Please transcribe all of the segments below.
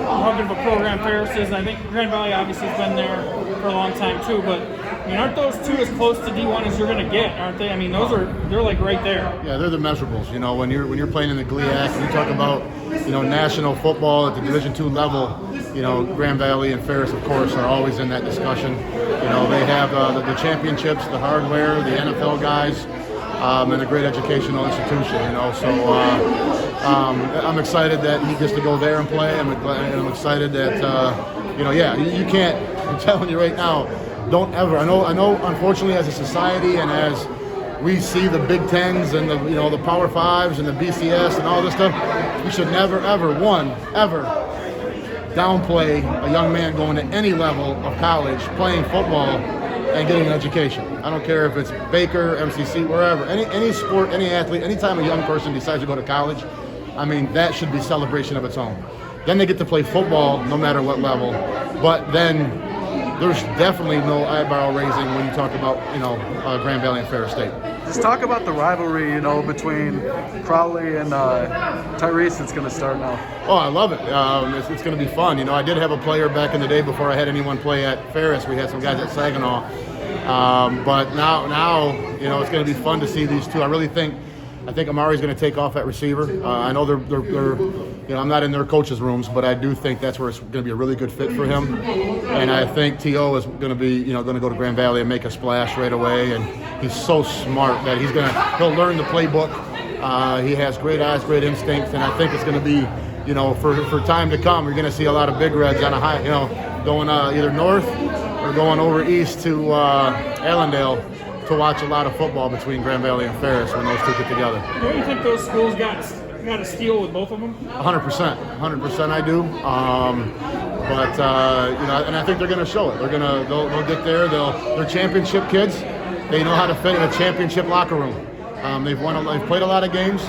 how good of a program Ferris is. And I think Grand Valley obviously has been there for a long time too. But I mean, aren't those two as close to D1 as you're going to get? Aren't they? I mean, they're like right there. Yeah, they're the measurables. You know, when you're playing in the GLIAC, and you talk about national football at the Division II level. Grand Valley and Ferris, of course, are always in that discussion. They have the championships, the hardware, the NFL guys, and a great educational institution. So I'm excited that he gets to go there and play. I'm excited that you can't. I'm telling you right now, don't ever. I know. Unfortunately, as a society and as we see the Big Tens and the Power Fives and the BCS and all this stuff, we should never ever downplay a young man going to any level of college, playing football, and getting an education. I don't care if it's Baker, MCC, wherever, any sport, any athlete, anytime a young person decides to go to college, I mean, that should be celebration of its own. Then they get to play football no matter what level, but then there's definitely no eyebrow raising when you talk about, Grand Valley and Ferris State. Just talk about the rivalry, between Crowley and Tyrese that's going to start now. Oh, I love it. It's going to be fun. I did have a player back in the day before I had anyone play at Ferris. We had some guys at Saginaw. But now, it's going to be fun to see these two. I think Amari's going to take off at receiver. I know they're I'm not in their coaches' rooms, but I do think that's where it's going to be a really good fit for him. And I think T.O. is going to be, going to go to Grand Valley and make a splash right away. And he's so smart that he'll learn the playbook. He has great eyes, great instincts, and I think it's going to be, for time to come, you're going to see a lot of big reds on a high, going either north or going over east to Allendale to watch a lot of football between Grand Valley and Ferris when those two get together. Don't you think those schools got a steal with both of them? 100% I do. And I think they're going to show it. They'll get there. They're championship kids. They know how to fit in a championship locker room. They've played a lot of games.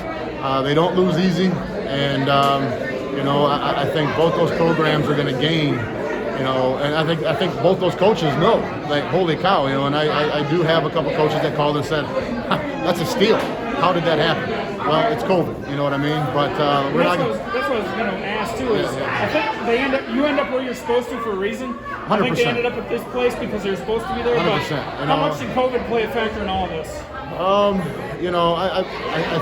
They don't lose easy, and I think both those programs are going to gain. And I think both those coaches know, like, holy cow, and I do have a couple coaches that called and said, that's a steal. How did that happen? Well, it's COVID, you know what I mean? But we're not. That's what I was going to ask too. Is I think you end up where you're supposed to for a reason. 100%. I think they ended up at this place because they're supposed to be there. 100%. But how much did COVID play a factor in all of this? I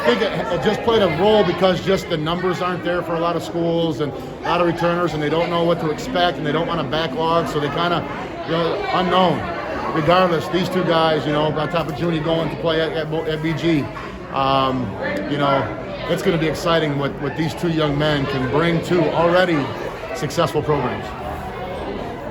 think it just played a role because just the numbers aren't there for a lot of schools and a lot of returners, and they don't know what to expect, and they don't want to backlog, so they kind of, unknown. Regardless, these two guys, on top of Junie going to play at BG, it's going to be exciting what these two young men can bring to already successful programs.